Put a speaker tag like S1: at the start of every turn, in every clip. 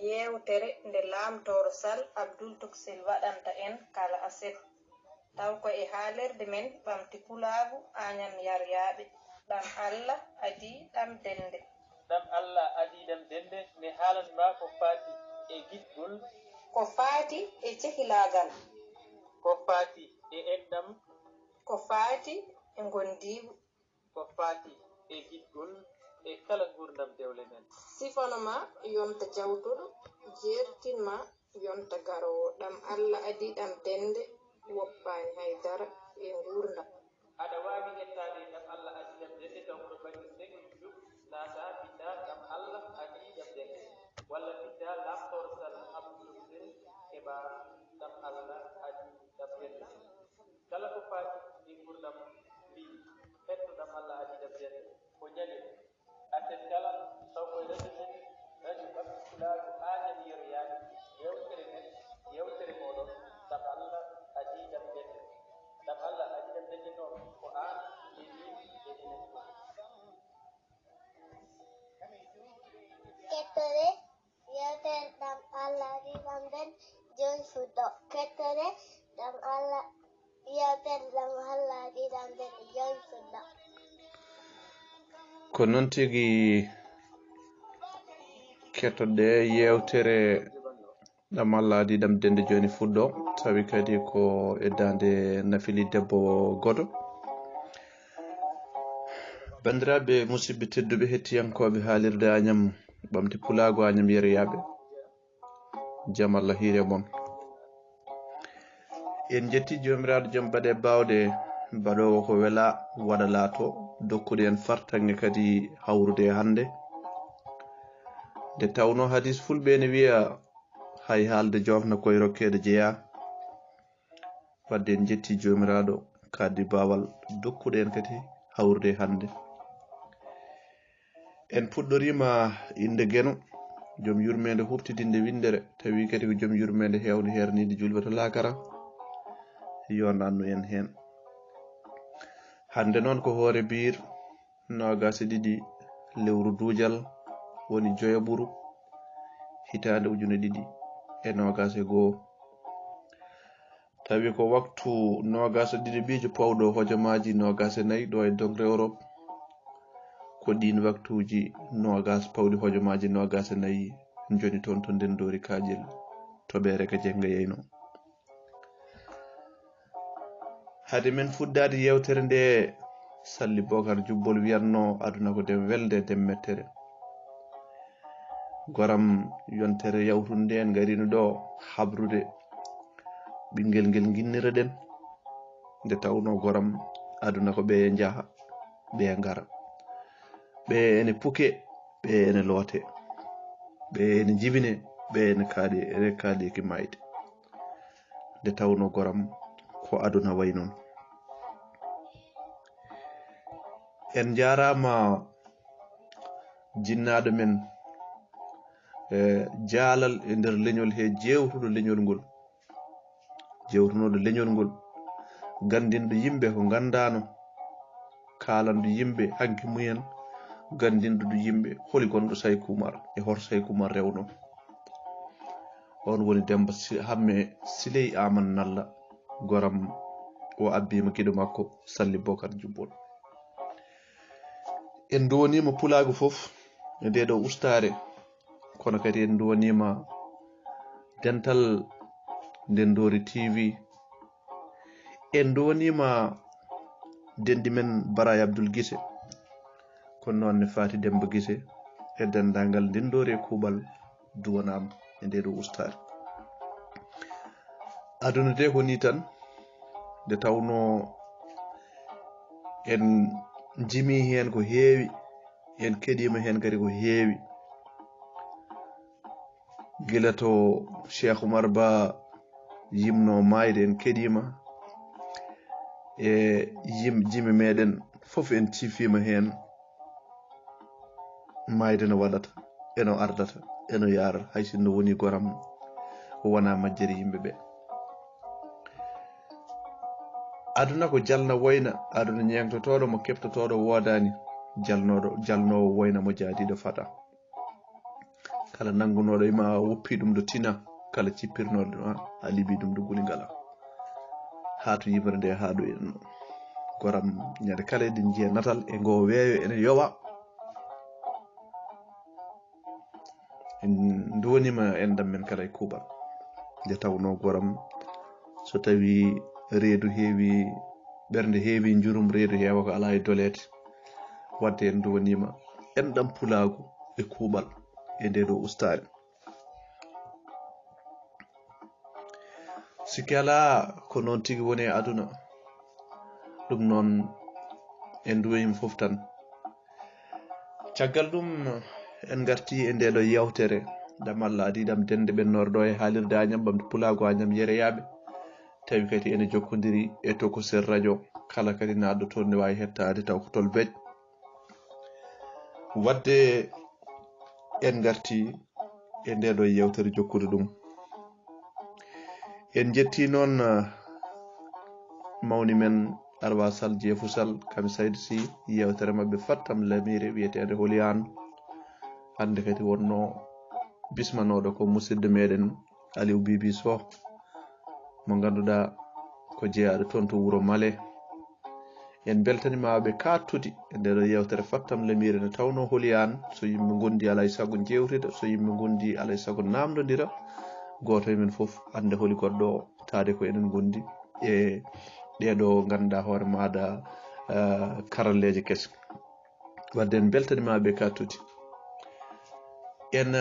S1: yewtere nde laamtoro sal Abdul Tuksil waɗanta en kala aset taw ko e haalerde men ɓamti pulaagu añam yaryaɓe ɗam Allah adii ɗam dennde.
S2: Ɗam Allah adii ɗam dennde ne haalan ma ko faati e giɗgol,
S1: ko faati e cehilagal,
S2: ko faati e enɗam,
S1: ko faati e gondiigu,
S2: ko faati e giɗgol e kala gurdam dewle men.
S1: sifanoma yonta jawtuɗo jertinma yonta garowo ɗam Allah adii ɗam dennde woppani haydara e gurdam.
S2: aɗa waawi yettade ɗam Allah adii ɗam dennde taw ko bangi segol naata binda ɗam Allah adii ɗam dennde walla binda lamtoro sal abdulsel heɓa ɗam Allah adii ɗam dennde kala ko faati e gurdam mbi hetto ɗam Allah adii ɗam dennde ko ñande aten kala taw koye radio men radio ɓamtikulaɗo añam yeroyaade yewtere men yewtere moɗon ɗam Allah adii ɗam dennde ɗam Allah adii ɗam dennde noon ko an e min e enen fof.
S3: Kettore yewtere ɗam Allah adii ɗam dennde joni fuɗɗo. Kettore ɗam Allah yewtere ɗam Allah adii ɗam dennde joni fuɗɗo.
S4: Ko noon tigi kettoɗe yewtere ɗam Allah adii ɗam dennde joni fuɗɗo tawi kadi ko e dande Nafili debbo goto. Bandiraɓe musidɓe tedduɓe hettiyankoɓe haalirde añam ɓamti pulaago añam yeroyaɓe jaam Allah hiire moon. En jetti jomiraɗo joom baɗe bawɗe mbaɗowo ko wela waɗa laato dokkude en fartange kadi hawrude hande nde tawno hadis fulɓe ne wiya hay haalde jofna koye rokkede jeeya. Wadde en jetti jomiraɗo kaddi bawal dokkude en kadi hawrude hande. En puɗɗorima inde Geno joom yurmede huftidinde windere tawi kadi ko joom yurmede hewde hernide julɓe to lakara yo nannu en hen. Hande noon ko hoore biir 22 lewru duujal woni joyaɓuru hitande 2021 tawi ko waktu 22 bijo pawɗo hojomaji 24 ɗo e dogre Europe ko ɗin waktuji 20 pawɗi hojomaji 24 joni toon to ndendori kaƴel toɓere ka jenga yeyno. hade men fuddade yewtere nde Salli Bocar Jubbol wiyatno aduna ko dem welde dem mettere goram yontere yawtunde en garino ɗo habrude ɓinguel ngel guinniraɗen nde tawno goram aduna ko ɓe jaaha ɓe ngara ɓe ene puke ɓe ene loote ɓe ene jibine ɓe ene kaɗiki mayde nde tawno goram ko aduna way noon. En jarama jinnaɗo men jaalal e nder leñol he jewtuɗo leñol ngol jewtunoɗo leñol ngol gandinɗo yimɓe ko gandano kalanɗo yimɓe hanki muyen gandinɗo yimɓe holi gonɗo Saykou Oumar e hor Saykou Oumar rewno on woni Demba Hamme Siley Aman Nalla goram o abbima kiɗo makko Salli Bocar Jubbol. En duwonima pulagu fof e ndeɗo ustare kono kadi en duwonima dental Ndendori TV en duwonima dendi men Baray Abdoul Guissé kono noon ne fati Demba Guissé e dendagal Ndendori e kuuɓal duwanama e ndeɗo ustare. Aduna de ko ni tan nde tawno en jimi hen ko heewi en keɗima hen kadi ko heewi gila to Cheikh Oumar Ba yimno mayde en keɗima e jimi meɗen fof en cifima hen mayde no waɗata eno ardata eno yarata hay sinno woni goram wona majjeri yimɓeɓe. aduna ko jalna woyna aduna ñengtotoɗo mo keftotoɗo wodani jalnowo woyna mo jaadiɗo fata kala nangunoɗo e ma woppi ɗum do tina kala cippirnoɗo ɗum a libi ɗum do guli ngala ha to yimre nde ha ɗo en goram ñande kala eɗen jiya natal e ngo weeyo ene yowa en donima en dammen kala e kuuɓal nde tawno goram so tawi reedu heewi ɓernde heewi jurum reedu heewa ko ala e dolete wadde en donima en ɗam pulagu e kuuɓal e nde ɗo ustare sikki ala ko noon tigi woni e aduna ɗum noon en duwanima fof tan caggal ɗum en garti e nde ɗo yewtere ɗam Allah adi ɗam dende ɓennorɗo e haalirde Agnam ɓamde pulago Agnam yereyaɓe tawi kadi ene jokkodiri e tokosel radio kala kadi naɗɗo toon ne wawi hettade taw ko tol beej wadde en garti e nde ɗo yewtere jokkude ɗum en jetti noon mawni men Arwa Sall Jeefou Sall kami Saydou Sy yewtere mabɓe fattam lamire wiyetede Holiyane hande kadi wonno bismanoɗo ko musidɗo meɗen Aliou Bibi Sow mo ganduɗa ko jeeyaɗo toon to wuuro Male en beltanimaɓe kattude e nde ɗo yewtere fattam lamire ne tawno Holiyane so yimɓe gondi alay saago jewtida so yimɓe gondi alay saago namdodira goto e men foof ande holi goɗɗo taade ko enen gondi e ɗeɗo ganduɗa hoore maɗa karalleje kese wadde en beltanimaɓe kattude en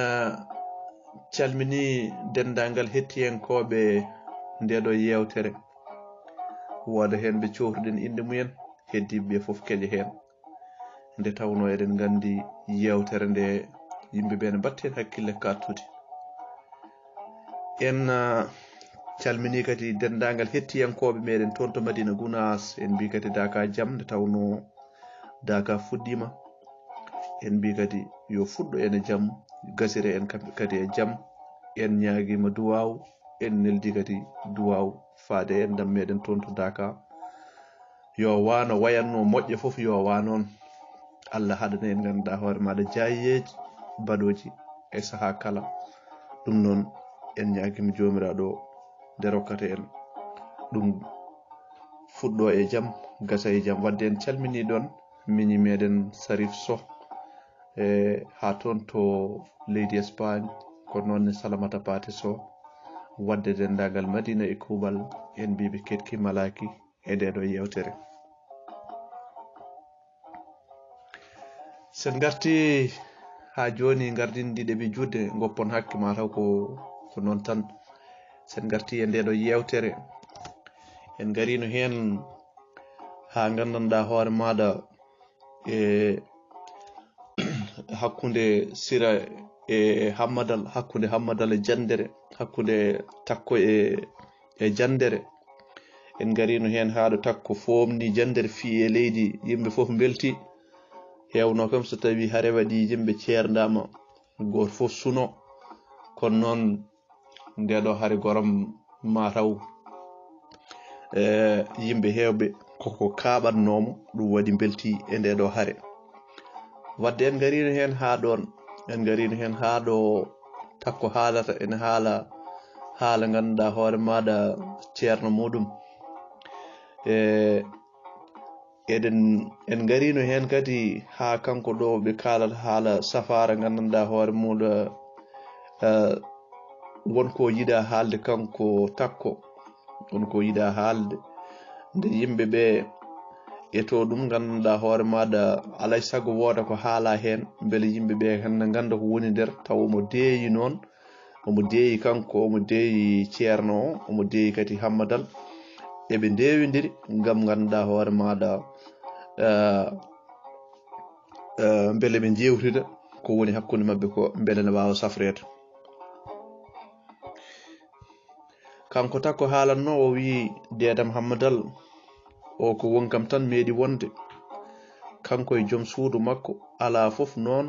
S4: calmini dendagal hettiyankoɓe ndeɗo yewtere woda hen ɓe cohluɗen inde mumen heddiɓe foof keeƴe hen nde tawno eɗen gandi yewtere nde yimɓeɓe ne batten hakkille kattude en calmini kadi dendagal hettiyankoɓe meɗen toon to Madina Gounass en mbi kadi daka jaam nde tawno daka fuɗɗima en mbi kadi yo fuɗɗo ene jaam gasire en kamɓe kadi e jaam en ñaguima duwaw en neldi kadi duwaw faade en dam meɗen toon to Daka yo wano wayanno moƴƴe foof yo wa noon Allah haɗana en ganduɗa hoore maɗa jayiyeji baɗoji e saaha kala ɗum noon en ñaguima jomiraɗo nde rokkata en ɗum fuɗɗo e jaam gasa e jaam wadde en calmini ɗon miñi meɗen Sarif Sow ha toon to leydi Espagne ko noonne Salamata Paté Sow wadde dendagal Madina e kuuɓal en mbiɓe ketki malaki e ndeɗo yewtere sen garti ha joni gardin ɗiɗe ɓe judde goppon hakke mataw ko noon tan sen garti e ndeɗo yewtere en garino hen ha gandanɗa hoore maɗa e hakkude Sira e Hammadal e Jandere hakkude Takko e Jandere en garino hen haɗo Takko fomni Jandere fi e leydi yimɓe foof belti hewno kam so tawi haare waɗi yimɓe ceerdama goto foof suno kono noon ndeɗo haare goram mataw yimɓe hewɓe koko kaɓatnomo ɗum waɗi belti e ndeɗo haare wadde en garino hen ha ɗon en garino hen ha ɗo Takko haalata ene haala ganduɗa hoore maɗa ceerno muɗum en garino hen kadi ha kanko ɗo ɓe kalata haala safara gandanɗa hoore muɗum wonko yiɗa haalde kanko Takko wonko yiɗa haalde nde yimɓeɓe eto ɗum gandanɗa hoore maɗa alay saago wooda ko haala hen beele yimɓeɓe hande ganda ko woni nder taw omo deeyi noon omo deeyi kanko omo deeyi ceerno o omo deeyi kadi Hammadal eɓe ndewidiri gam ganduɗa hoore maɗa beele ɓe jewtida ko woni hakkude mabɓe ko beele ne wawa safrede kanko Takko haalanno o wi dedam Hammadal o ko wonkam tan meeɗi wonde kanko e joom suudu makko ala foof noon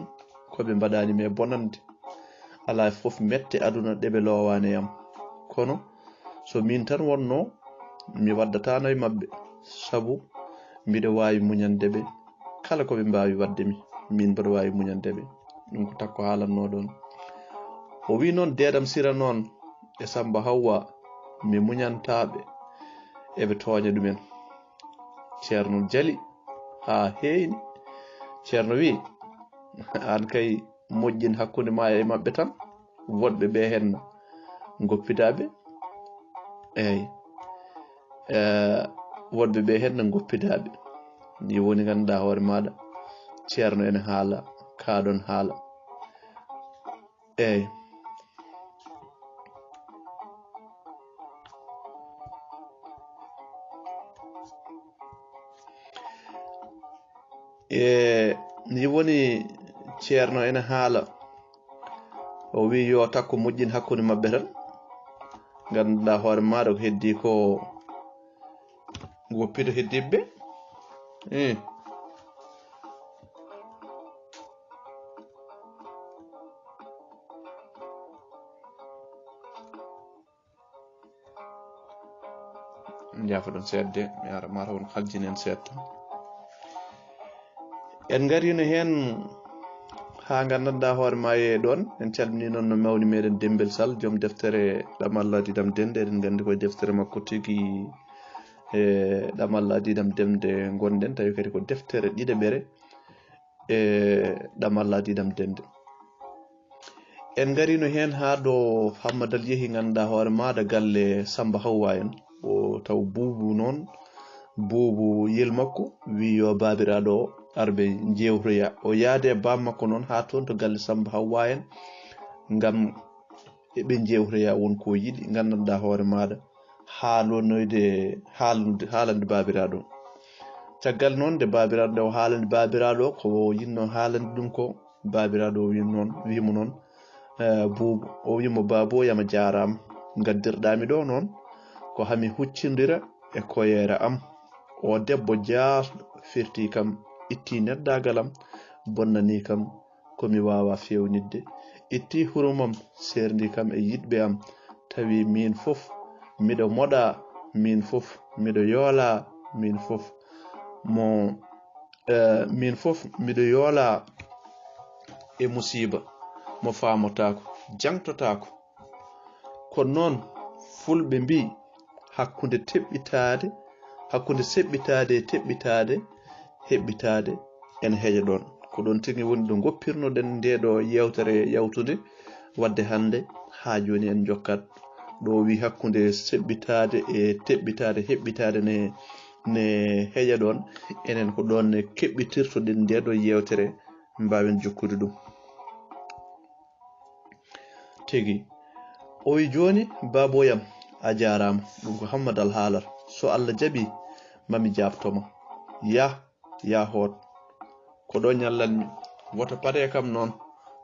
S4: koɓe mbaɗani me bonande ala foof mette aduna ɗeɓe lowani yam kono so min tan wonno mi waddatano e mabɓe saabu mbiɗa wawi muñandeɓe kala koɓe mbawi waddemi min mbaɗa wawi muñandeɓe ɗum ko Takko haalanno ɗon o wi noon deedam sira noon e Samba Hawwa mi muñantaɓe eɓe tooña ɗumen. Ceerno jali ha heeyni. Ceerno wi an kay moƴƴin hakkunde ma e maɓɓe tan, woɗɓe ɓe hen goppidaɓe. Eyyi woɗɓe ɓe hen goppidaɓe. Ni woni ganduɗa hoore maɗa ceerno ene haala kaɗon haala. Eyyi ni woni ceerno ene haala o wi yo takko moƴƴin hakkunde maɓɓe tan, ganduɗa hoore maɗa ko heddi ko goppito heddiɓe. jaafa ɗon seedde mi ara mata won haljinen seedta. En garino hen ha gandanɗa hoore ma e ɗon en calmini noon no mawni meɗen Dembel Sall joom deftere ɗamal adii dennde. Eɗen gandi koye deftere makko tigui ɗamal adii dennde gonɗen, tawi kadi ko deftere ɗiɗaɓere e ɗamal adii dennde. En garino hen ha ɗo Hammadal yeehi ganduɗa hoore maɗa galle Samba Hawwa en o taw buubu noon buubu yel makko wi yo babiraɗo o arɓe jewtoya. O yaade bam makko noon ha toon to galle Samba Hawwa en ngam eɓe jewtoya wonko yiɗi gandanɗa hoore maɗa haalande babiraɗo. Caggal noon nde babiraɗo o haalande babiraɗo ko yinno haalande ɗum ko babiraɗo wimo noon buubu o wimo babo yama jarama, gaddirɗami ɗo noon ko hami huccindira e koyere am. O debbo jaasɗo firti kam itti neddagalam, bonnani kam komi wawa fewnidde, itti hurumam serdi kam e yiɗɓe am, tawi min fof miɗo moɗa, min fof miɗo yoola, min fof miɗo yoola e musiba mo famotako jangtotako. Kono noon fulɓe mbi hakkunde seɓɓitade e teɓɓitade heɓɓitade ene heeƴa ɗon. Ko ɗon tigi woni ɗo goppirnoɗen ndeɗo yewtere yawtude wadde hande ha joni en jokkat ɗo wi hakkunde seɓɓitade e teɓɓitade heɓɓitade ne heeƴa ɗon. Enen ko ɗon ne keɓɓitirtoɗen ndeɗo yewtere mbawen jokkude ɗum tigi. O wi joni baboyam a jarama, ɗum ko Hammadal haalata. So Allah jaaɓi mami jabtoma, ya hoot ko ɗo ñallanmi, woto pare kam noon,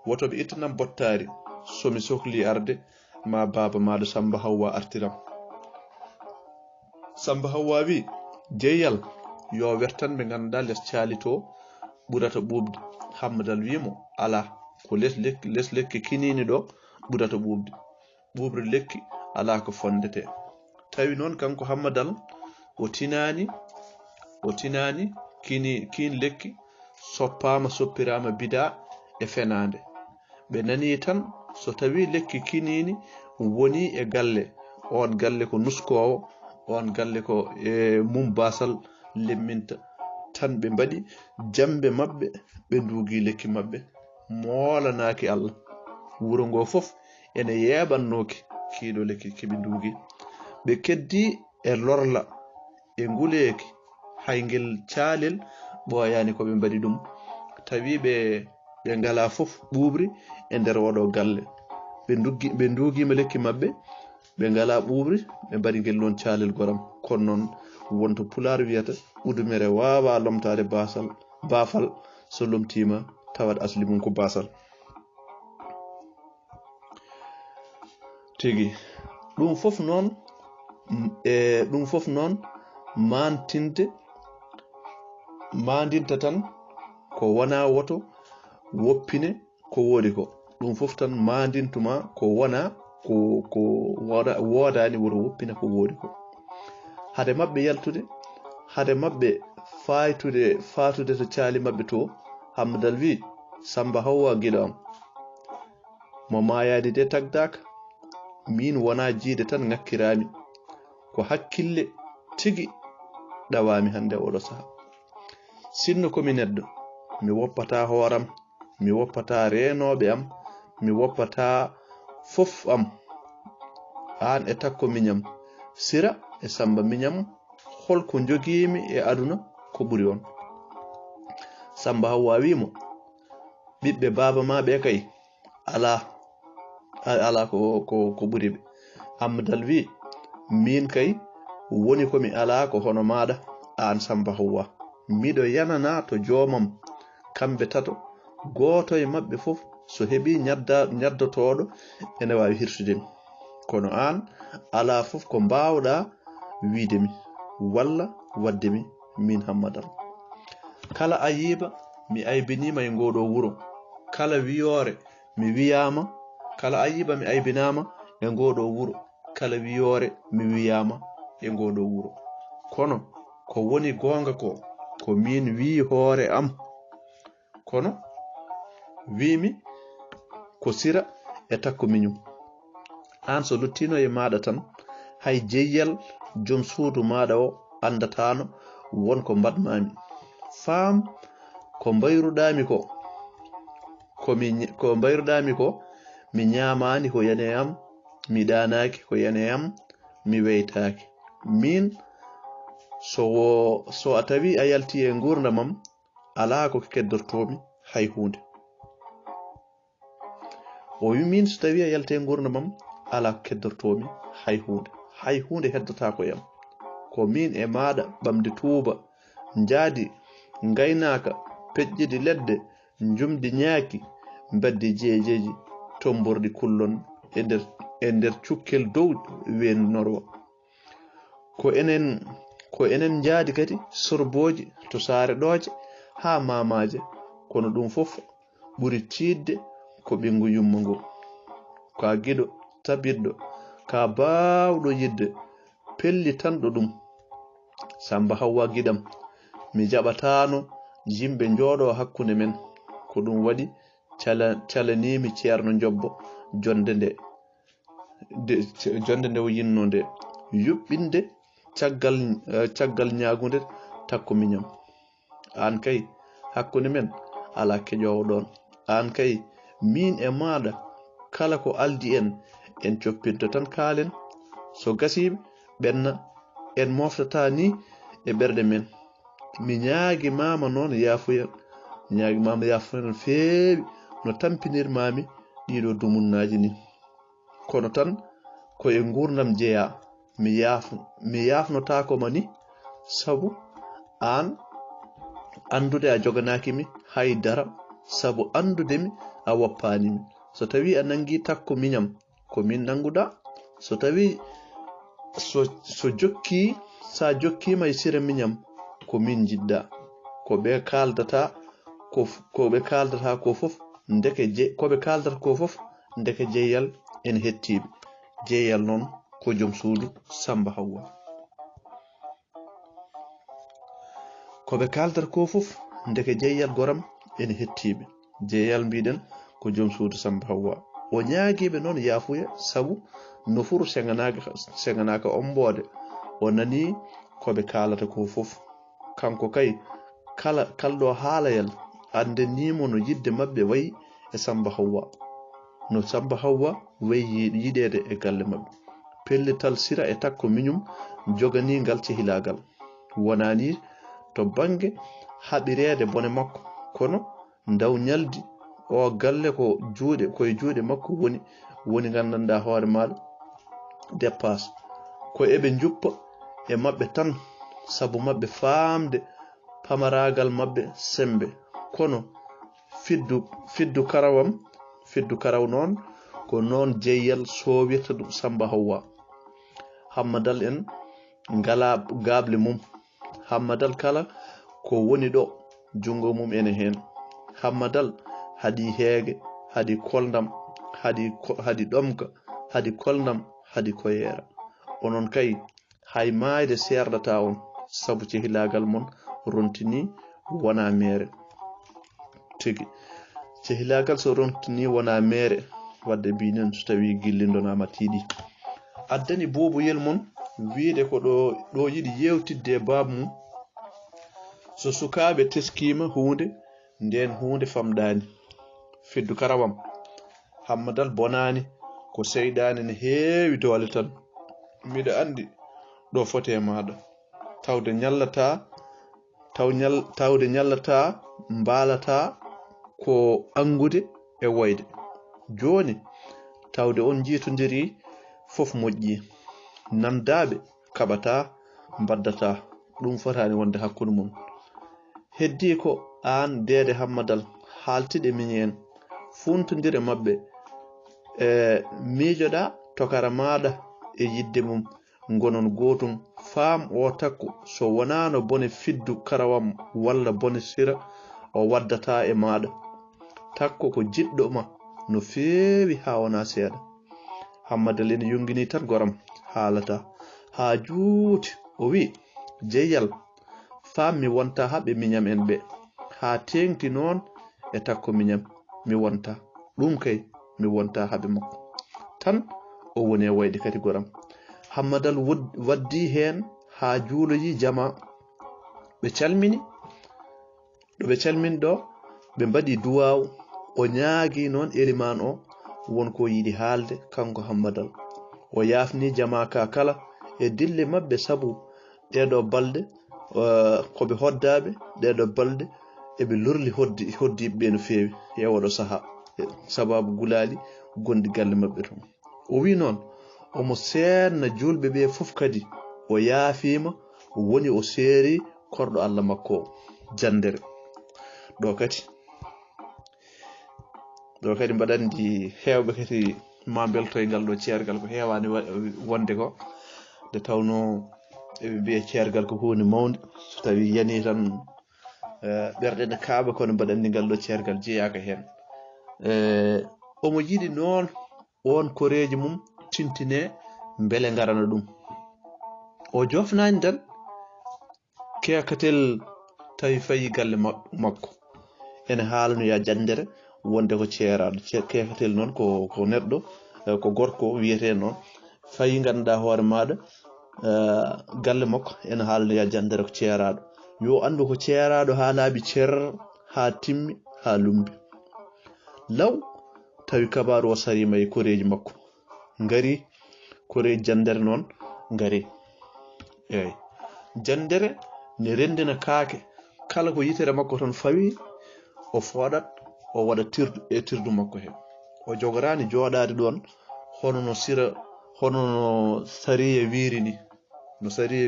S4: woto ɓe ittanam bottari somi sohli arde ma baba maɗo Samba Hawwa artiram. Samba Hawwa wi jeyyal yo wertan ɓe ganduɗa less caali to ɓurata ɓuuɓde. Hammadal wimo ala, ko less lekki kinini ɗo ɓurata ɓuuɓde, ɓuuɓre lekki ala ko fondete. Tawi noon kanko Hammadal o tinani kin lekki soppama soppirama bida e fenade. Ɓe nani tan so tawi lekki kinini woni e galle, on galle ko nuskowo, on galle ko e mum basal lemminta tan ɓe mbaɗi jambe mabɓe ɓe ndugi lekki mabɓe molanaki Allah. Wuro ngo fof ene yeɓannoki kiiɗo lekki keɓe ndugi. Ɓe keddi e lorla e nguleki haygel caalel ɓoyani ko ɓe mbaɗi ɗum, tawi ɓe ngala fof ɓuɓri e nder oɗo galle. Ɓe ndugima lekki mabɓe, ɓe ngala ɓuɓri, ɓe mbaɗi ngel non caalel goram. Kono noon wonto pular wiyata udumere wawa lomtade bafal, so lomtima tawat asli mum ko basal. Tigi ɗum fof noon mandinta tan ko wona woto woppine ko wodi ko. Ɗum fof tan mandintuma ko wona ko wodani woto woppina ko wodi ko. Hade mabɓe yaltude, hade mabɓe fatude to caali mabɓe to. Hammadal wi Samba Hawwa giɗo am, mo mayade de tagdaka min wona jiide tan ngakkirami ko hakkille tigi ɗawami hande oɗo saha sinno komi neddo mi woppata horam mi woppata renoɓe am mi woppata fof am an e takko miñam sira e samba miñam holko jogimi e aduna ko ɓuri on Samba Hawwa wimo ɓiɓɓe baba ma ɓe kay ala ko ɓuri ɓe Hamdal wi min kay woni komi ala ko hono maɗa an Samba Hawwa miɗo yanana to jomam kamɓe tato goto e mabɓe fof so heɓi ñaddotoɗo ene wawi hirsudemi kono an ala fof ko mbawɗa widemi walla waddemi min Hammadal kala ayiba mi aybinima e ngoɗo wuro kala wiyore mi wiyama kala ayiba mi aybinama e ngoɗo wuro kala wiyore mi wiyama e ngoɗo wuro kono ko woni gonga ko min wi hoore am kono wimi ko sira e takko miñum an so luttino e maɗa tan hay jeyyal joom suudu maɗa o andatano wonko mbaɗmami faam ko mbayruɗami ko mi ñamani ko yane am mi ɗanaki ko yane am mi weytaki min so a tawi a yalti e gurdamam ala ko keddortomi hay hunde o wi min so tawi a yalti e gurdamam ala ko keddortomi hay hunde heddota ko yam ko min e maɗa ɓamde tuuba jaadi gaynaka peƴƴidi ledde jumdi ñaaki mbaddi jeejeji tombordi kullon e nder cukkel dow wennorwa ko enen jaadi kadi sorboji to saare ɗoje ha mamaje kono ɗum fof ɓuri tiidde ko ɓingu yumma ngo ka giɗo tabirɗo ka bawɗo yidde pelli tanɗo ɗum Samba Hawwa giɗam mi jaɓatano yimɓe jooɗo hakkunde men ko ɗum waɗi calanimi ceerno jobbo jonde nde o yinno nde yuɓɓinde caggal ñagude takko miñam an kay hakkunde men ala keƴowo ɗon an kay min e maɗa kala ko aldi en coppinto tan kaalen so gasiɓe ɓenna en moftata ni e ɓerɗe men mi ñaagi mama noon yafuya feewi no tampinirmami ɗiɗo dumunnaji ni kono tan ko e gurdam jeeya mi yafnotako mani sabu an andude a joganakimi haydara sabu andudemi a woppanimi so tawi a nangi takko miñam ko min nanguɗa so tawi sa jokkima e sira miñam ko min jidda ko ɓe kaldata ko fof ndeke jeeyal en hettiɓe jeeyal noon ko joom suudu Samba Hawwa koɓe kaldata ko fof ndeke jeeyal goram en hettiɓe jeeyal mbiɗen ko joom suudu Samba Hawwa o ñaagiɓe noon yaafuya sabu nofuru seganaka ombode o nani koɓe kalata ko fof kanko kay kalɗo haalayal andenimo no yidde mabɓe wayi e Samba Hawwa no Samba Hawwa wayi yiɗede e galle mabɓe pellital sira e takko miñum joganigal cehilagal wonani to bange haɓirede bone makko kono ndaw ñaldi o galle koye juuɗe makko woni gandanɗa hoore maɗa dépasse ko eɓe juppa e mabɓe tan sabu mabɓe faamde pamaragal mabɓe sembe kono fiddu karaw noon ko noon jeeyal sowirta ɗum Samba Hawwa Hammadal en ngala gable mum Hammadal kala ko woni ɗo jungo mum ene hen Hammadal hadi heege hadi koldam hadi ɗomka hadi koldam hadi koyera onon kay hay mayde serdata on sabu cehilagal mon rontini wona mere tigi cehilagal so rontini wona mere wadde binen so tawi gillindonama tiiɗi addani boboyel mon wiide ko ɗo yiɗi yewtidde babu mum so sukaɓe teskima hunde nden hunde famɗani feddu karawam hammadal bonani ko seydani ne heewi doole tan miɗa andi ɗo fote e maɗa tawde ñallata mbalata ko angude e woyde joni tawde on jiitodiri fof moƴƴi nandaɓe kaɓata mbaddata ɗum fotani wonde hakkude mum heddi ko an Dede Hammadal haltiɗe miñen funtodire mabɓe miijoɗa tokara maɗa e yidde mum gonon gotum faam o takku so wonano bone fiddu karawam walla bone sira o waddata e maɗa takko ko jiɗɗo ma no feewi ha wona seeɗa Hammadal ene yongini tan goram haalata ha juuti o wi jeyyal faam mi wonta haɓe miñam en ɓe ha tengti noon e takko miñam mi wonta ɗum kay mi wonta haɓe makko tan o woni e wayde kadi goram Hammadal waddi hen ha juuloyi jama ɓe calmini ɗo ɓe calmini ɗo ɓe mbaɗi duwawu o ñaagi noon eliman o wonko yiɗi haalde kanko Hammadal o yafni jama ka kala e dille mabɓe sabu ɗeɗo balɗe koɓe hoddaɓe ɗeɗo balɗe eɓe lorli hoddiɓe no feewi e oɗo saaha sababu gulali gondi galle mabɓe ton o wi noon omo senna julɓe ɓe fof kadi o yaafima woni o seeri korɗo Allah makko jandere ɗo kadi mbaɗandi hewɓe kadi ma belto e ngal ɗo ceergal ko hewani wonde ko nde tawno eɓe mbiya ceergal ko hunde mawde so tawi yani tan ɓerɗe ne kaaɓa kono mbaɗandi ngal ɗo ceergal jeeyaka hen omo yiɗi noon on koreji mum tintine beele garana ɗum o jofnani tan kekatel tawi fayi galle makko ene haalanoya jandere wonde ko ceeraɗo kekatel noon ko neɗɗo ko gorko wiyete noon fayi ganduɗa hoore maɗa galle makko ene haalanoya jandere ko ceeraɗo yo andu ko ceeraɗo ha laaɓi cer ha timmi ha lumbi law tawi kabaru o sarima e koreji makko ngari koreji jandere noon ngari eyyi jandere ne rendina kaake kala ko yitere makko ton fawi o fooɗat o waɗa tirdu makko he o jogorani jooɗade ɗon hono no sariya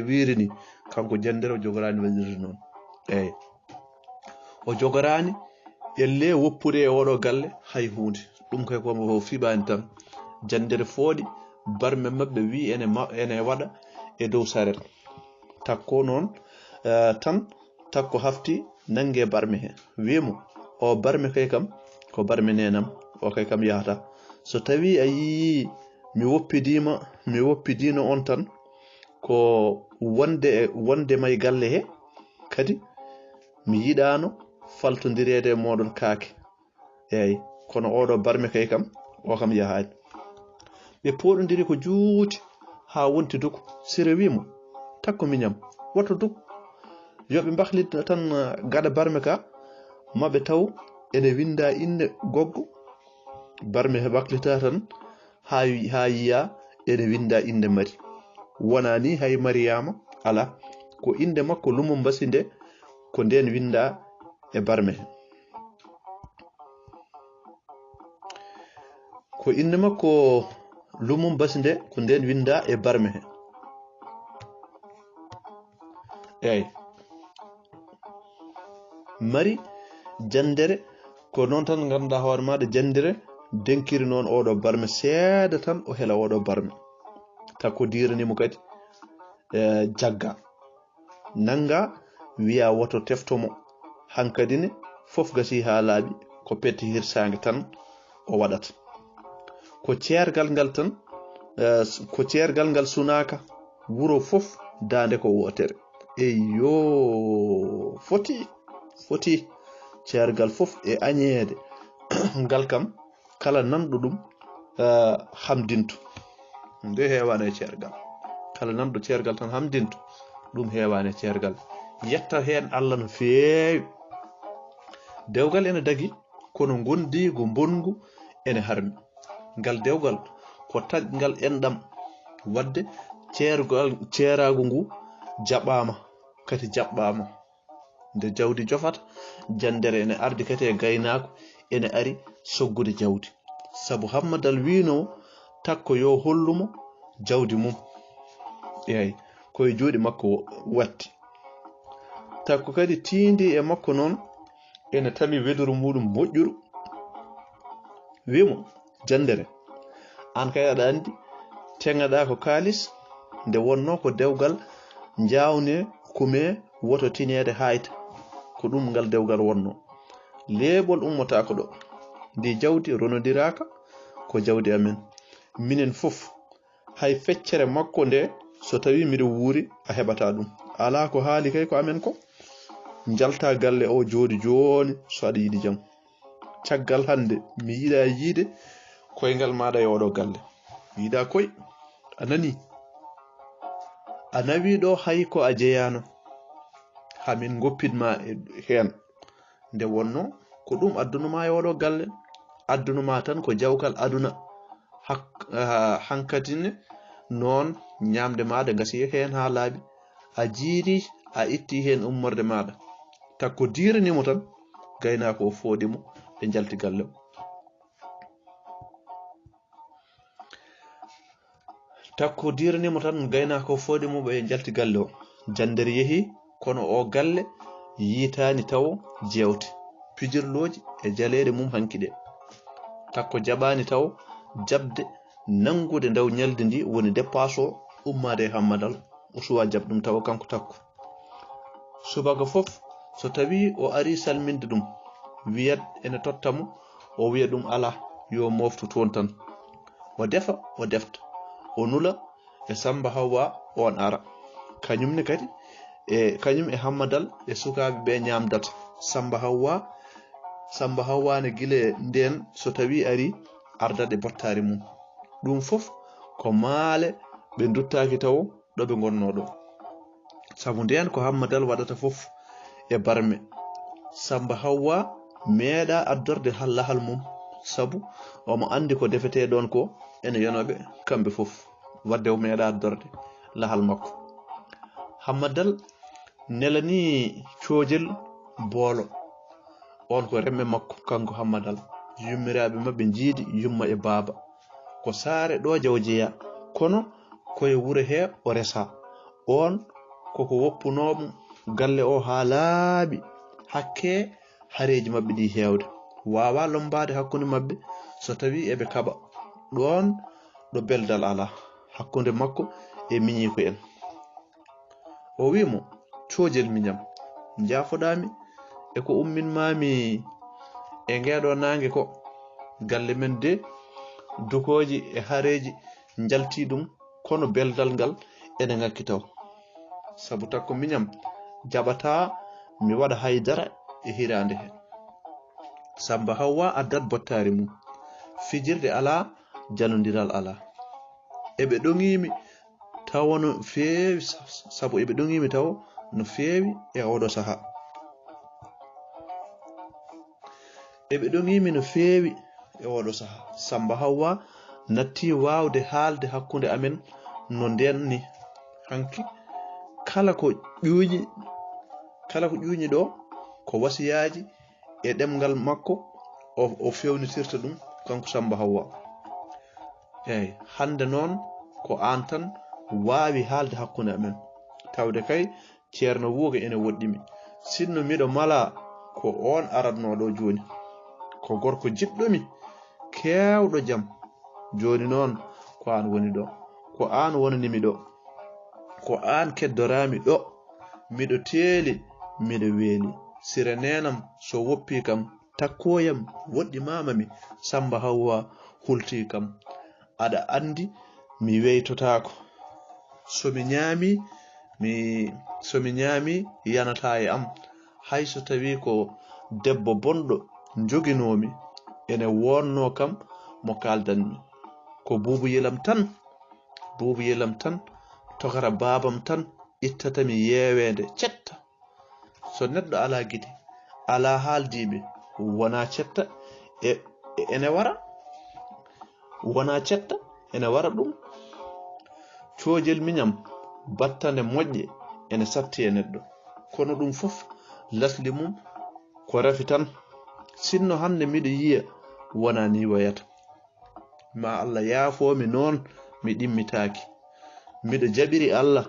S4: wiiri ni kanko jandere o jogorani waɗirde noon eyyi o jogorani elle woppude e oɗo galle hay hunde ɗum kay ko fiɓani tan jandere fooɗi barme mabɓe wi ene waɗa e dow saret takko noon tan takko hafti nangue barme he wimo o barme kay kam ko barme nenam o kay kam yahata so tawi a yi mi woppidino on tan ko wonde may galle he kadi mi yiɗano faltodirede e moɗon kaake eyyi kono oɗo barme kay kam o kam yahani ɓe poɗodiri ko juuti ha wonti duko sire wimo takko miñam woto duko yoɓe mbahlita tan gaɗa barme ka maɓe taw ene winda inde goggo barme he baklita tan ha yiya ene winda inde mari wona ni hay Mariama ala ko inde makko lumo mbasi nde ko nden winda e barme he ko inde makko lumum basi nde ko nden winda e barme he eyyi mari jandere ko noon tan ganduɗa hoore maɗa jandere denkiri noon oɗo barme seeɗa tan o hela oɗo barme takko diranimo kadi jagga nanga wiya woto teftomo hankadine fof gasi ha laaɓi ko petti hirsangue tan o waɗata ko ceergal ngal sunaka wuro fof dande ko wotere eyo foti ceergal fof e añeede ngal kam kala nanɗo ɗum hamdintu nde heewane ceergal kala nanɗo ceergal tan hamdintu ɗum heewane ceergal yetta hen Allah no feewi dewgal ene dagi kono gondigo bongu ene harmi ngal dewgal ko taggal enɗam wadde ceeragu ngu jaɓama kati jaɓɓama nde jawdi jofata jandere ene ardi kati e gaynako ene ari soggude jawdi sabu hammadal wino takko yo hollumo jawdi mum eyi koye juuɗe makko watti takko kadi tindi e makko noon ene tami weduru muɗum moƴƴuru wimo jandere an kay aɗa andi teŋaɗa ko kalis nde wonno ko dewgal jawne kume woto tinede hayta ko ɗum ngal dewgal wonno leɓol ummotako ɗo ndi jawdi ronodiraka ko jawdi amen minen fof hay feccere makko nde so tawi miɗo wuuri a heɓata ɗum ala ko haali kay ko amen ko jalta galle o joni so aɗa yiɗi jam caggal hande mi yiɗa yiide koyngal maɗa e oɗo galle yiɗa koy a nani a nawi ɗo hay ko a jeyano hamin goppitma hen nde wonno ko ɗum addunuma e oɗo galle addunuma tan ko jawkal aduna hankatine noon ñamde maɗa gasi hen ha laaɓi a jiiri a itti hen ummorde maɗa takko diranimo tan gaynako o foɗimo ɓe jalti galle o takko diranimo tan gaynako o foɗimo ɓe jalti galle o jandere yeehi kono o galle yitani taw jewte pijirloji e jaleɗe mum hanki ɗe takko jaɓani taw jabde nangude ndaw ñaldi ndi woni dépasse o ummade e hammadal o suwa jabɗum tawa kanko takko subaka fof so tawi o ari salminde ɗum wiyat ene tottamo o wiya ɗum ala yo moftu toon tan o defa o defta o nula e Samba Hawa on ara kañumne kadi e kañum e hammadal e sukaɓe ɓe ñamdata Samba Hawa ne gile nden so tawi ari ardade bottari mum ɗum fof ko maale ɓe duttaki taw ɗo ɓe gonno ɗo sabu nden ko hammadal waɗata fof e barme Samba Hawa meeɗa addorde lahal mum sabu omo andi ko defete ɗon ko ene yonoɓe kamɓe fof wadde o meeɗa addorde lahal makko hammadal nelani coojel boolo on ko remme makko kanko hammadal yummiraɓe mabɓe jiidi yumma e baaba ko saare ɗo jaw jeeya kono koye wuro he o resa on koko woppunomo galle o ha laaɓi hakke hareji mabɓe ɗi hewde wawa lombade hakkude mabɓe so tawi eɓe kaɓa ɗon ɗo beldal ala hakkude makko e miñiko en o wimo coojel miñam jafoɗami e ko umminmami e ngeɗo nangue ko galle men de dukoji e hareji jalti ɗum kono beldal ngal ene ngakki taw sabu takko miñam jaɓata mi waɗa haydara e hirande he Samba Hawa addat bottari mum fijirde ala jalodiral ala eɓe ɗoŋimi taw no feewi sabu eɓe ɗoŋimi taw no feewi e oɗo saha eɓe ɗoŋimi no feewi e oɗo saha Samba Hawa natti wawde haalde hakkude amen no nden ni hanki kala ko ƴuuñi ɗo ko wasiyaji e ɗemgal makko o fewnitirta ɗum kanko Samba Hawa eyyi hande noon ko an tan wawi haalde hakkude amen tawde kay ceerno wuuga ene woɗɗimi sinno miɗo mala ko on aratno ɗo joni ko gorko jiɗɗomi kewɗo jaam joni noon ko an woni ɗo ko an wonanimi ɗo ko an keddorami ɗo miɗo teeli miɗo weeli sira nenam so woppi kam takkoyam woɗɗi mamami Samba Hawa hulti kam aɗa andi mi weytotako somi ñaami yanata e am hayso tawi ko debbo bonɗo joginomi ene wonno kam mo kaldanmi ko buubu yelam tan tokara babam tan ittatami yeewede cetta so neɗɗo ala gite ala haaldiɓe wona cetta ene wara wona cetta ene wara ɗum coojel miñam battande moƴƴe ene satti e neɗɗo kono ɗum fof lasli mum ko rafi tan sinno hande miɗo yiya wona ni wayata ma Allah yaafomi noon mi ɗimmitaaki miɗo jaɓiri Allah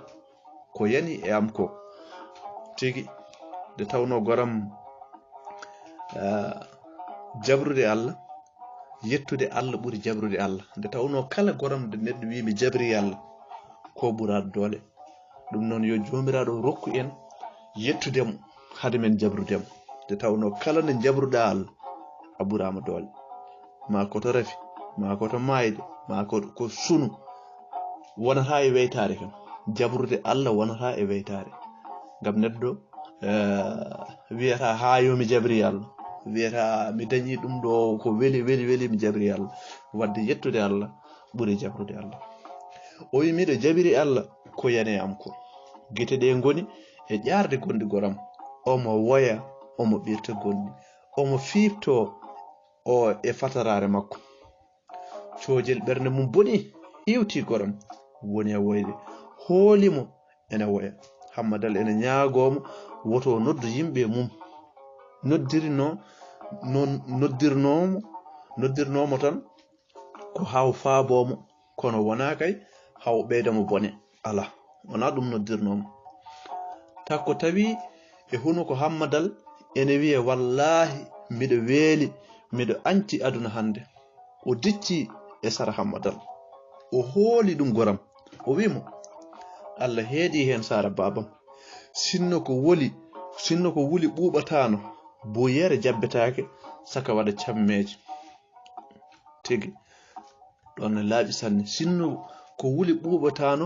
S4: ko yani e am ko tigi de tawno goram jabrude Allah yettude Allah ɓuri jabrude Allah nde tawno kala goram de neɗɗo wi mi jabri Allah ko ɓurado doole ɗum noon yo jomiraɗo rokku en yettudemo hade men jabrudemo nde tawno kala nde jabruɗa Allah a ɓurama doole ma koto rafi ma koto mayde ma ko sunu wonata e weytare kam jabrude Allah wonata e weytare ngam neɗɗo wiyata ha yo mi jabri Allah wiyata mi dañi ɗum ɗo ko weli mi jabri Allah wadde yettude Allah ɓuri jabrude Allah o wi miɗo jabiri Allah ko yani am ko gite ɗe ngoni e ƴarde gonɗi goram omo woya omo ɓirta gonɗi omo fiifto o e fatarare makko coojel ɓernde mum boni hiwti goram woni e woyde hoolimo ene woya hammadal ene ñaagomo woto noddu yimɓe mum noddirnomo tan ko haw faabomo kono wona kay haw ɓeydamo bone ala wona ɗum noddirnomo takko tawi e huno ko hammadal ene wiya wallahi miɗo weeli miɗo anti aduna hande o dicci e sara hammadal o hooli ɗum goram o wimo Allah heedi hen sara babam sinno ko wuli ɓuɓatano boyere jabbetake saka waɗa cammeje tigi ɗon ne laaɓi sanne sinno ko wuli ɓuɓatano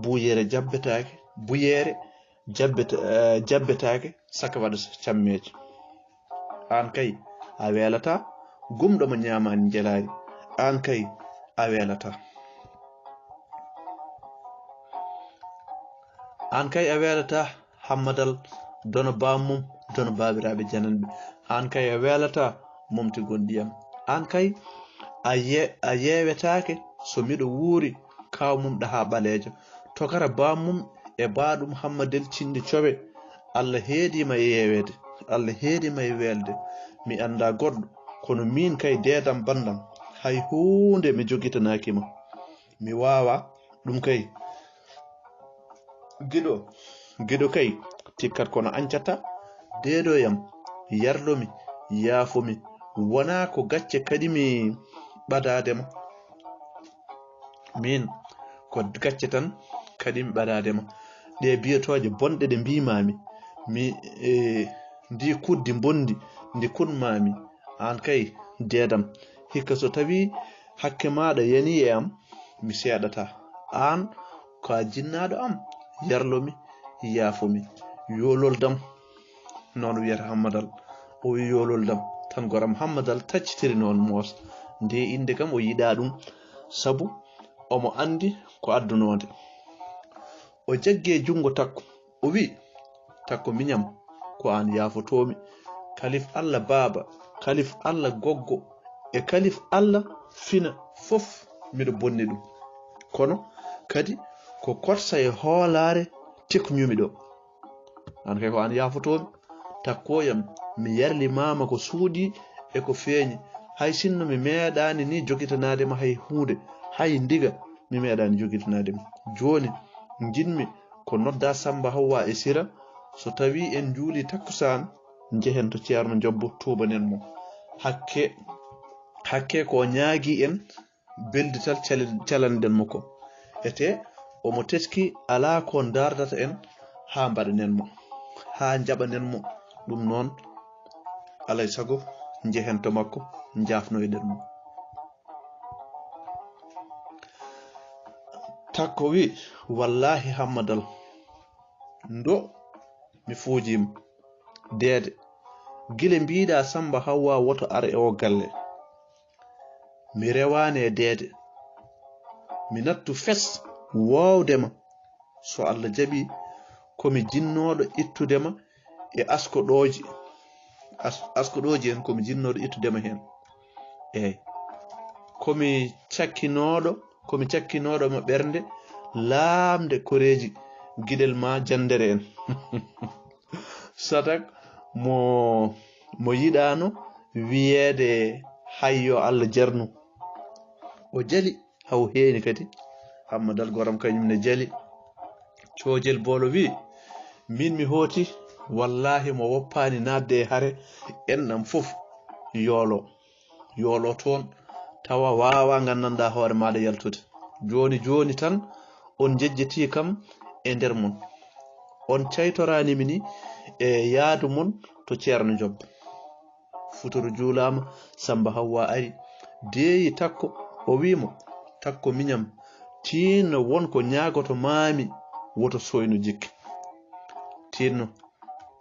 S4: boyere jabbetake saka waɗa cammeje an kay a welata gumɗo mo ñamani jelari an kay a welata hammadal dono bammum dono babiraɓe jananɓe an kay a welata momti gonɗiyam an kay a yewetake so miɗo wuuri kawmum ɗaha ɓalejo tokara bammum e baɗum hammadel cinde coɓe Allah heedima e yewede Allah heedima e welde mi anda goɗɗo kono min kay dedam bandam hay hunde mi jogitanakima mi wawa ɗum kay giɗo kay tikkat kono ancata deedoyam yardomi yaafomi wona ko gacce kadi mi ɓadadema min ko gacce tan kadi mi ɓadadema ɗe biyetoje bonɗe ɗe mbimami mi ndi kuddi bondi ndi kunmami an kay dedam hikka so tawi hakke maɗa yani e am mi seeɗata an ko a jinnaɗo am yarlomi yaafomi yololdam noon wiyata hammadal o wi yololdam tan goram hammadal taccitiri noon moos nde inde kam o yiɗa ɗum sabu omo andi ko addunode o jagge jungo takko o wi takko miñam ko an yaafotomi kalif Allah baaba kalif Allah goggo e kalif Allah fina fof miɗo bonni ɗum kono kadi ko kotsa e hoolare tekñumi ɗo an kay ko an yaafotomi takkoyam mi yarli mama ko suudi e ko feeñi hay sinno mi meeɗani ni jogitanadema hay hunde hay ndiga mi meeɗani jogitanadema joni jinmi ko nodda Samba Hawwa e Sira so tawi en juuli takkusan jehen to ceerno jobbo tubanen mo hakke ko ñaagi en beldital calanden mo ko ete omo teski ala ko dardata en ha mbaɗanen mo ha jaɓanen mo ɗum noon alay sago jehen to makko jafnoyɗen mo takko wi wallahi hammadal ndo mi fuujima deede gile mbiɗa Samba Hawwa woto ara e o galle mi rewani e deede mi nattu fes wowdema so Allah jaɓi komi jinnoɗo ittudema e askoɗoji en komi jinnoɗo ittudema hen eyyi komi cakkinoɗo ma ɓernde laamde koreji guiɗel ma jandere en satak mo yiɗano wiyeede hayyo Allah jarnu o jali haw heeni kadi hammadal goram kañumne jali coojel bolo wi min mi hooti wallahi mo woppani nadde e hare enɗam fof yoolo toon tawa wawa gandanɗa hoore maɗa yaltude joni tan on jejjeti kam e nder mon on caytoranimi ni e yaadu mon to ceerno jobba futuru juulama Samba Hawwa ari deeyi takko o wimo takko miñam tinno wonko ñaagoto maami woto soyno jikki tinno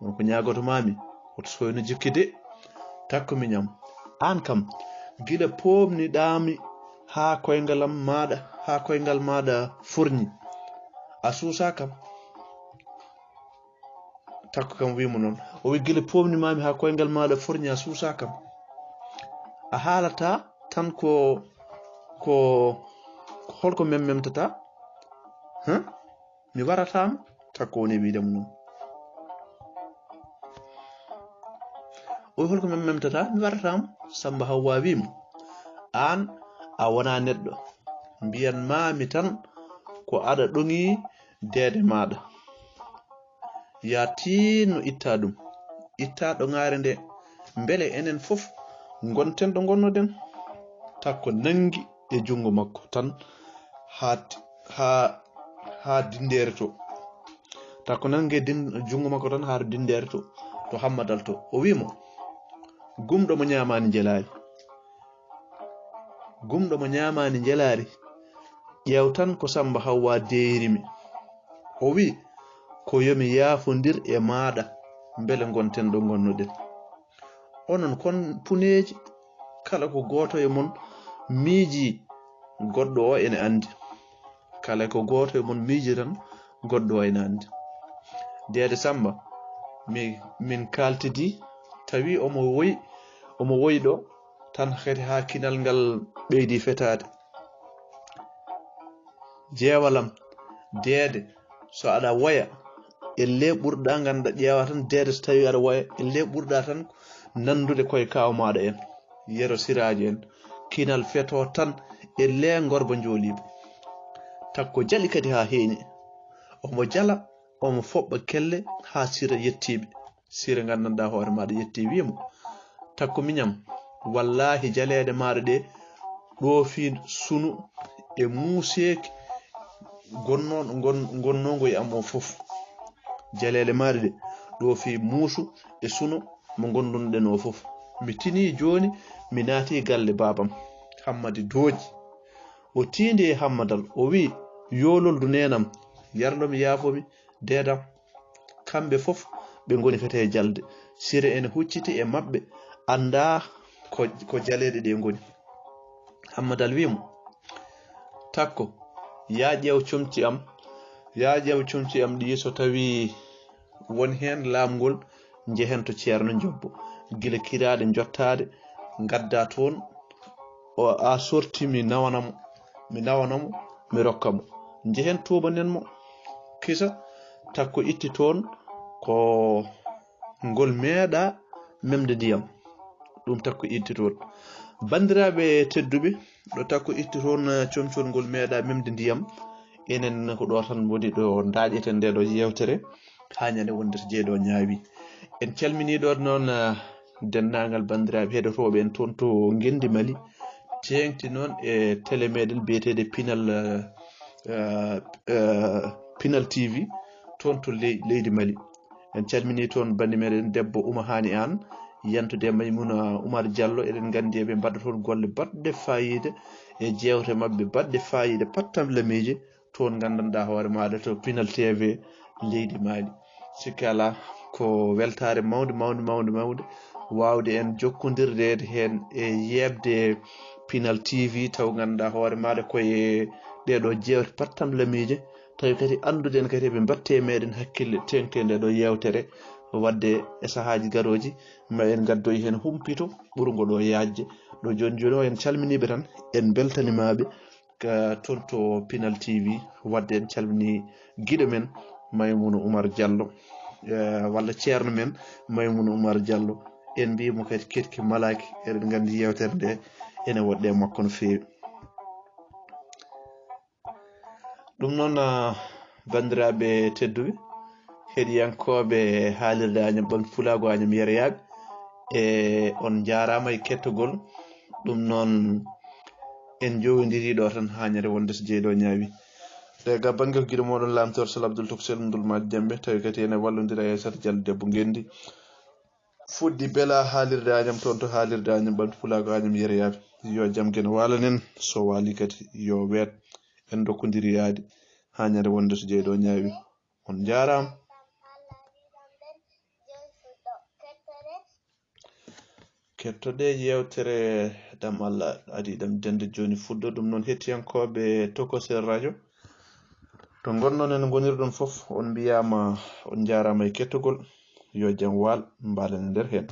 S4: wonko ñaagoto maami woto soyno jikki de takko miñam an kam gila pomniɗami ha koyngal maɗa furñi a suusa kam takko kam wimo noon o wi gila pomnimami ha koyngal maɗa furñi a suusa kam a haalata tan ko holko memmemtata mi waratama takko woni wiidemo noon o holko memmemtata mi waratama Samba Hawwa wimo an a wona neɗɗo mbiyan mami tan ko aɗa ɗoŋi deede maɗa ya tinno itta ɗum itta ɗoŋare nde beele enen fof gonten ɗo gonnoɗen takko nangi e jungo makko tan ha dindere to takko nangi e jungo makko tan ha dindere to hammadal to o wimo gumɗo mo ñamani jelari ƴeew tan ko Samba Hawwa deyrimi o wi ko yomi yaafondir e maɗa beele gonten ɗo gonnoɗen onon kon puneji kala ko goto e mon miiji goɗɗo o ene andi kala ko goto e mon miiji tan goɗɗo o ene andi deede Samba min kaltidi tawi omo woyi ɗo tan kadi ha kinal ngal ɓeydi fetade jeewalam deede so aɗa woya elle ɓurɗa ganda ƴeewa tan deede so tawi aɗa woya elle ɓurɗa tan nandude koye kaw maɗa en yero siraji en kinal feto tan elle gorba jooliɓe takko jali kadi ha heeñi omo jala omo foɓɓa kelle ha sira yettiɓe sira gandanɗa hoore maɗa yetti wimo takko miñam wallahi jaleede maɗa ɗe ɗoofi sunu e muuseeki gonnogo e am o fof jaleele maɗa ɗe ɗoofi muusu e sunu mo gondunoɗen o fof mi tini joni mi naati galle babam Hammadi Dooji o tindi e hammadal o wi yololdu nenam yardomi yaafomi deedam kamɓe fof ɓe goni kete jalde sire ene hucciti e mabɓe anda ko jaleɗe ɗe goni Hammadal wimo takko ya ƴeew comci am ɗi so tawi won hen laamgol jehen to ceerno jobbo gila kiraɗe jottade gadda toon o a sorti mi nawanamo mi rokkamo jehen tubanenmo kisa takko itti toon ko ngol meeɗa memde ndiyam ɗum takko itti toon bandiraɓe tedduɓe ɗo takko itti toon comcol ngol meeɗa memde ndiyam enen ko ɗo tan woni ɗo daƴeten nde ɗo yewtere ha ñande wonde to jeeɗo ñaawi en calmini ɗo noon dennagal bandiraɓe heɗotoɓe en toon to Gendi Mali tengti noon e télé meɗen biyetede Pinal TV toon to leydi Mali en calmini toon bandi meɗen debbo Ouma Hani An yantude Maymuna Oumar Diallo eɗen gandi eɓe mbaɗa toon golle baɗɗe fayida e jewte mabɓe baɗɗe fayida pattam lamiji toon gandanɗa hoore maɗa to Pinal TV leydi Mali sikki ala ko weltare mawde wawde en jokkodirde hen e yebde Pinal TV taw ganduɗa hoore maɗa koye ɗeɗo jewte pattam lamije tawi kadi anduden kadi ɓe batte meɗen hakkille tengte nde ɗo yewtere wadde e sahaji garoji ma en gaddoy hen humpito ɓurgo ɗo yajje ɗo joni o en calminiɓe tan en beltanimaɓe ka toon to Pinal TV wadde en calmini guiɗo men Maymouna Oumar Diallo walla ceerno men Maymouna Oumar Diallo en mbimo kadi ketki malaki eɗen gandi yewtere nde ene woɗɗe makko no fewi. ɗum noon bandiraɓe tedduɓe heɗiyankoɓe haalirde añam ɓamti pulago añam yereyaɓe on jarama e kettogol ɗum noon en jowidiri ɗo tan ha ñande wonde so jeeɗo ñaawi ga banggue guiɗo moɗon lamtor sal Abdoul Toksel Ndul ma Dembe tawi kadi ene wallodira e Sata Diallo debbo Ngendi fuddi bela haalirde añam toon to haalirde añam ɓamti pulago añam yereyaɓe yo Ɗam Geno walanen so wali kadi yo weet en dokkodiri yaade ha ñande wonde so jeeɗo ñaawi on jarama. kettode yewtere Ɗam Allah adi ɗam dende joni fuɗɗo ɗum noon hettiyankoɓe Tokosel radio to gonnon en gonirɗon foof on mbiyama on jarama e kettogol yo jaam waal mbalen nder hen.